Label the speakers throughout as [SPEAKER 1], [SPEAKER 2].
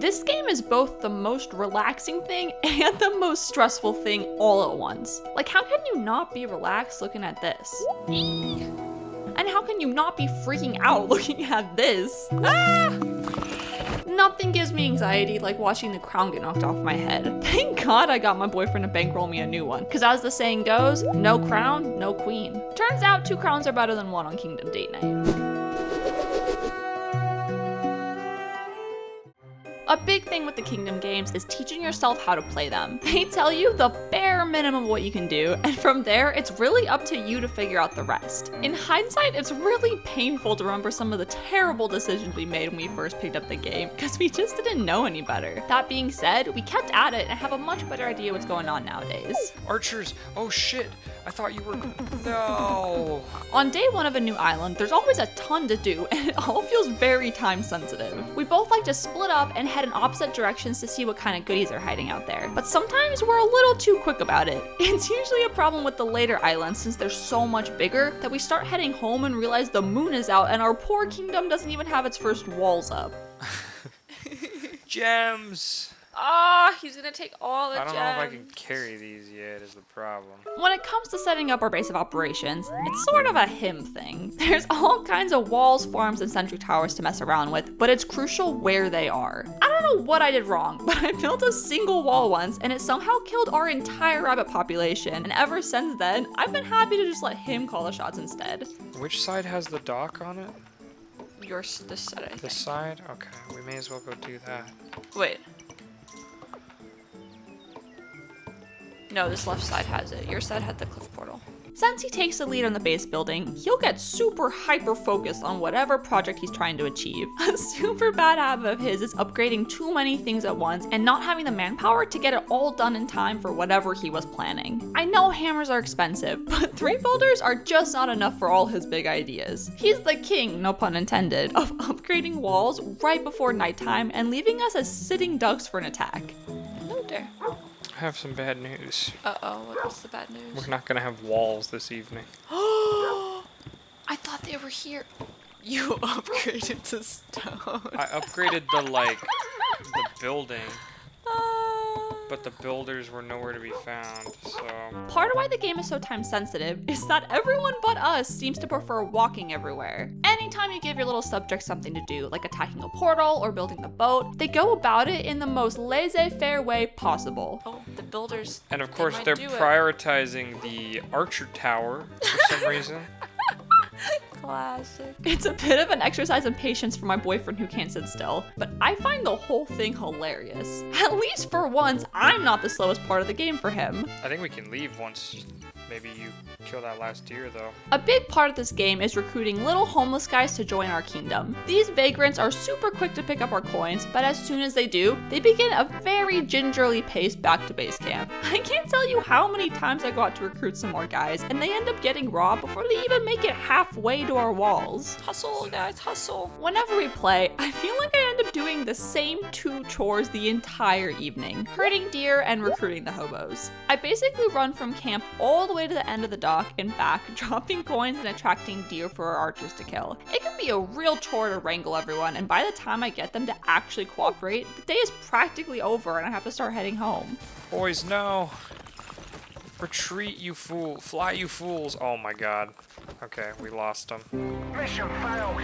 [SPEAKER 1] This game is both the most relaxing thing and the most stressful thing all at once. Like, how can you not be relaxed looking at this? And how can you not be freaking out looking at this? Ah! Nothing gives me anxiety like watching the crown get knocked off my head. Thank God I got my boyfriend to bankroll me a new one. Cause as the saying goes, no crown, no queen. Turns out 2 crowns are better than 1 on Kingdom date night. A big thing with the Kingdom games is teaching yourself how to play them. They tell you the bare minimum of what you can do, and from there, it's really up to you to figure out the rest. In hindsight, it's really painful to remember some of the terrible decisions we made when we first picked up the game, because we just didn't know any better. That being said, we kept at it and have a much better idea what's going on nowadays.
[SPEAKER 2] Archers! Oh shit! I thought you were... No!
[SPEAKER 1] On day 1 of a new island, there's always a ton to do, and it all feels very time sensitive. We both like to split up and head in opposite directions to see what kind of goodies are hiding out there. But sometimes we're a little too quick about it. It's usually a problem with the later islands since they're so much bigger that we start heading home and realize the moon is out and our poor kingdom doesn't even have its first walls up.
[SPEAKER 2] Gems!
[SPEAKER 1] Ah, he's gonna take all the gems.
[SPEAKER 2] I don't know if I can carry these yet is the problem.
[SPEAKER 1] When it comes to setting up our base of operations, it's sort of a him thing. There's all kinds of walls, farms, and sentry towers to mess around with, but it's crucial where they are. I don't know what I did wrong, but I built a single wall once and it somehow killed our entire rabbit population, and ever since then, I've been happy to just let him call the shots instead.
[SPEAKER 2] Which side has the dock on it?
[SPEAKER 1] This side, I think.
[SPEAKER 2] This side? Okay, we may as well go do that.
[SPEAKER 1] Wait. No, this left side has it. Your side had the cliff portal. Since he takes the lead on the base building, he'll get super hyper-focused on whatever project he's trying to achieve. A super bad habit of his is upgrading too many things at once and not having the manpower to get it all done in time for whatever he was planning. I know hammers are expensive, but 3 builders are just not enough for all his big ideas. He's the king, no pun intended, of upgrading walls right before nighttime and leaving us as sitting ducks for an attack. Hello there.
[SPEAKER 2] I have some bad news.
[SPEAKER 1] Uh-oh, what's the bad news?
[SPEAKER 2] We're not gonna have walls this evening.
[SPEAKER 1] I thought they were here. You upgraded to stone.
[SPEAKER 2] I upgraded the building, but the builders were nowhere to be found, so...
[SPEAKER 1] Part of why the game is so time sensitive is that everyone but us seems to prefer walking everywhere. Anytime you give your little subjects something to do, like attacking a portal or building the boat, they go about it in the most laissez-faire way possible. Oh, the builders.
[SPEAKER 2] And of course they're prioritizing the archer tower for some reason.
[SPEAKER 1] Classic. It's a bit of an exercise in patience for my boyfriend who can't sit still, but I find the whole thing hilarious. At least for once, I'm not the slowest part of the game for him.
[SPEAKER 2] I think we can leave once maybe you kill that last deer though.
[SPEAKER 1] A big part of this game is recruiting little homeless guys to join our kingdom. These vagrants are super quick to pick up our coins, but as soon as they do, they begin a very gingerly paced back to base camp. I can't tell you how many times I go out to recruit some more guys, and they end up getting robbed before they even make it halfway to our walls. Hustle, guys, hustle. Whenever we play, I feel like I end up doing the same 2 chores the entire evening, herding deer and recruiting the hobos. I basically run from camp all the way to the end of the dock and back, dropping coins and attracting deer for our archers to kill. It can be a real chore to wrangle everyone, and by the time I get them to actually cooperate, the day is practically over and I have to start heading home.
[SPEAKER 2] Boys, no. Retreat, you fool. Fly, you fools. Oh my god. Okay, we lost them.
[SPEAKER 3] Mission failed.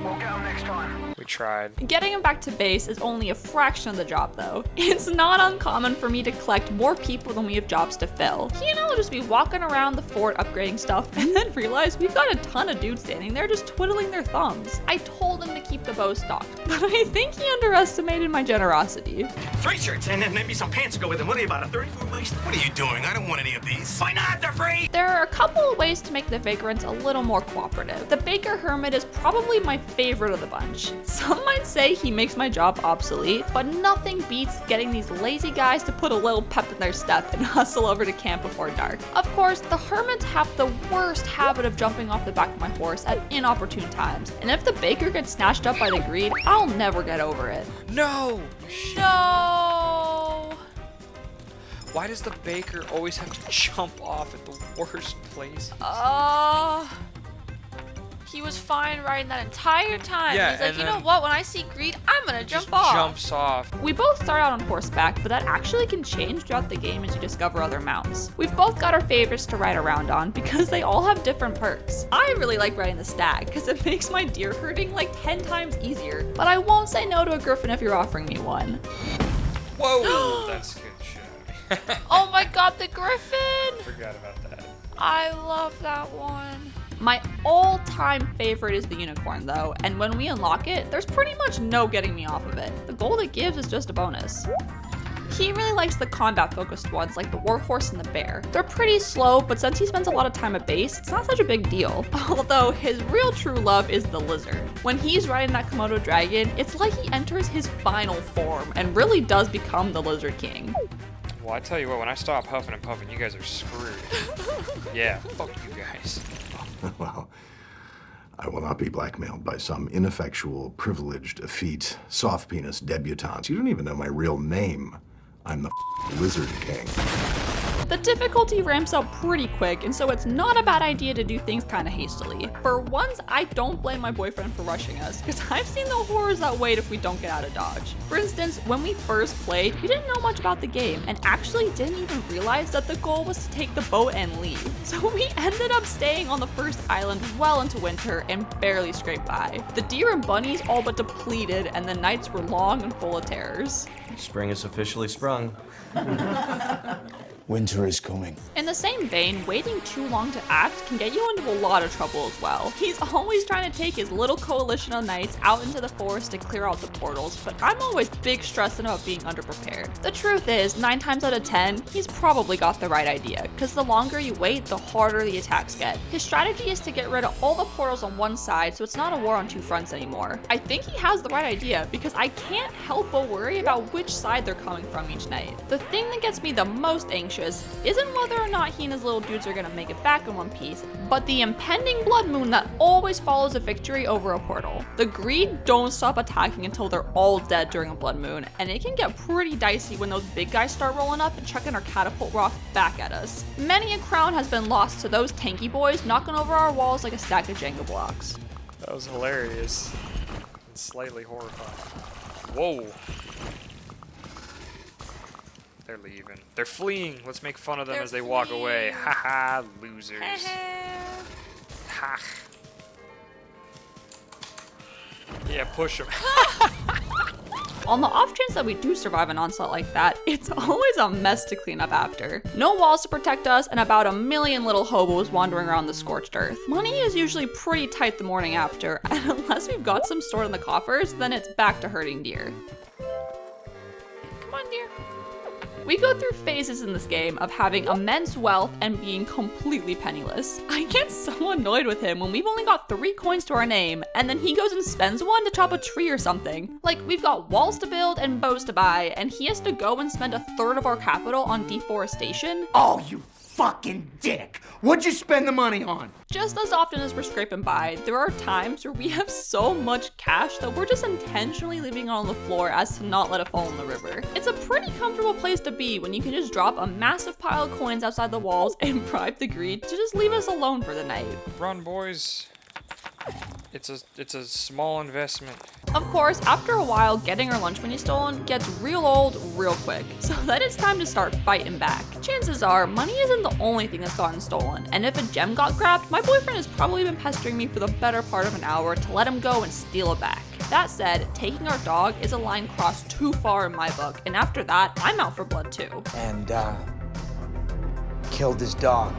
[SPEAKER 3] We'll get them next time.
[SPEAKER 2] We tried.
[SPEAKER 1] Getting him back to base is only a fraction of the job though. It's not uncommon for me to collect more people than we have jobs to fill. He and I will just be walking around the fort upgrading stuff and then realize we've got a ton of dudes standing there just twiddling their thumbs. I told him to keep the bow stocked, but I think he underestimated my generosity.
[SPEAKER 4] 3 shirts and then maybe some pants to go with them. What are you, about a 30-foot waist? What are you doing? I don't want any of these. Why not? They're free!
[SPEAKER 1] There are a couple of ways to make the vagrants a little more cooperative. The Baker Hermit is probably my favorite of the bunch. Some might say he makes my job obsolete, but nothing beats getting these lazy guys to put a little pep in their step and hustle over to camp before dark. Of course, the hermits have the worst habit of jumping off the back of my horse at inopportune times, and if the baker gets snatched up by the greed, I'll never get over it.
[SPEAKER 2] No!
[SPEAKER 1] No!
[SPEAKER 2] Why does the baker always have to jump off at the worst place?
[SPEAKER 1] He was fine riding that entire time.
[SPEAKER 2] Yeah,
[SPEAKER 1] He's like,
[SPEAKER 2] and
[SPEAKER 1] you know
[SPEAKER 2] then-
[SPEAKER 1] what? When I see greed, I'm gonna
[SPEAKER 2] Just
[SPEAKER 1] jump off.
[SPEAKER 2] jumps off.
[SPEAKER 1] We both start out on horseback, but that actually can change throughout the game as you discover other mounts. We've both got our favorites to ride around on because they all have different perks. I really like riding the stag because it makes my deer herding like 10 times easier, but I won't say no to a griffin if you're offering me one.
[SPEAKER 2] Whoa, that's good shit.
[SPEAKER 1] Oh my god, the griffin!
[SPEAKER 2] Forgot about that.
[SPEAKER 1] I love that one. My all-time favorite is the unicorn though, and when we unlock it, there's pretty much no getting me off of it. The gold it gives is just a bonus. He really likes the combat-focused ones like the warhorse and the bear. They're pretty slow, but since he spends a lot of time at base, it's not such a big deal. Although his real true love is the lizard. When he's riding that Komodo dragon, it's like he enters his final form and really does become the Lizard King.
[SPEAKER 2] Well, I tell you what, when I stop huffing and puffing, you guys are screwed. Yeah, fuck you guys.
[SPEAKER 5] Well, I will not be blackmailed by some ineffectual, privileged, effete, soft-penis debutante. You don't even know my real name. I'm the Lizard King.
[SPEAKER 1] The difficulty ramps up pretty quick, and so it's not a bad idea to do things kind of hastily. For once, I don't blame my boyfriend for rushing us, because I've seen the horrors that wait if we don't get out of dodge. For instance, when we first played, we didn't know much about the game, and actually didn't even realize that the goal was to take the boat and leave. So we ended up staying on the first island well into winter and barely scraped by. The deer and bunnies all but depleted, and the nights were long and full of terrors.
[SPEAKER 6] Spring is officially sprung. Winter is coming.
[SPEAKER 1] In the same vein, waiting too long to act can get you into a lot of trouble as well. He's always trying to take his little coalition of knights out into the forest to clear out the portals, but I'm always big stressing about being underprepared. The truth is, 9 times out of 10, he's probably got the right idea, because the longer you wait, the harder the attacks get. His strategy is to get rid of all the portals on one side, so it's not a war on two fronts anymore. I think he has the right idea, because I can't help but worry about which side they're coming from each night. The thing that gets me the most anxious isn't whether or not he and his little dudes are gonna make it back in one piece, but the impending blood moon that always follows a victory over a portal. The greed don't stop attacking until they're all dead during a blood moon, and it can get pretty dicey when those big guys start rolling up and chucking our catapult rocks back at us. Many a crown has been lost to those tanky boys knocking over our walls like a stack of Jenga blocks.
[SPEAKER 2] That was hilarious. And slightly horrifying. Whoa. They're leaving. They're fleeing. Let's make fun of them as they walk away. Haha, losers. Ha. Yeah, push them.
[SPEAKER 1] On the off chance that we do survive an onslaught like that, it's always a mess to clean up after. No walls to protect us, and about a million little hobos wandering around the scorched earth. Money is usually pretty tight the morning after, and unless we've got some stored in the coffers, then it's back to herding deer. Come on, deer. We go through phases in this game of having immense wealth and being completely penniless. I get so annoyed with him when we've only got 3 coins to our name, and then he goes and spends one to chop a tree or something. Like, we've got walls to build and bows to buy, and he has to go and spend 1/3 of our capital on deforestation.
[SPEAKER 7] Oh, you fucking dick! What'd you spend the money on?
[SPEAKER 1] Just as often as we're scraping by, there are times where we have so much cash that we're just intentionally leaving it on the floor as to not let it fall in the river. It's a pretty comfortable place to be when you can just drop a massive pile of coins outside the walls and bribe the greed to just leave us alone for the night.
[SPEAKER 2] Run, boys. It's a small investment.
[SPEAKER 1] Of course, after a while, getting our lunch money stolen gets real old real quick, so then it's time to start fighting back. Chances are, money isn't the only thing that's gotten stolen, and if a gem got grabbed, my boyfriend has probably been pestering me for the better part of an hour to let him go and steal it back. That said, taking our dog is a line crossed too far in my book, and after that, I'm out for blood too.
[SPEAKER 7] And, killed his dog.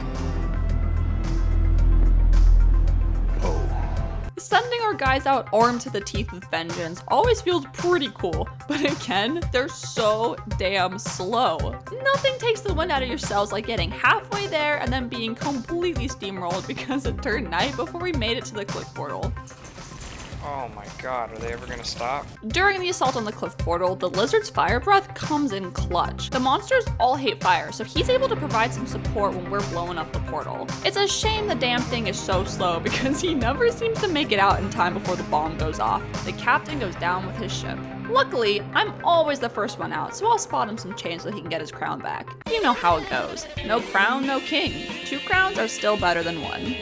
[SPEAKER 1] Sending our guys out armed to the teeth with vengeance always feels pretty cool, but again, they're so damn slow. Nothing takes the wind out of your sails like getting halfway there and then being completely steamrolled because it turned night before we made it to the cliff portal.
[SPEAKER 2] Oh my god, are they ever gonna stop?
[SPEAKER 1] During the assault on the cliff portal, the lizard's fire breath comes in clutch. The monsters all hate fire, so he's able to provide some support when we're blowing up the portal. It's a shame the damn thing is so slow because he never seems to make it out in time before the bomb goes off. The captain goes down with his ship. Luckily, I'm always the first one out, so I'll spot him some change so he can get his crown back. You know how it goes. No crown, no king. 2 crowns are still better than 1.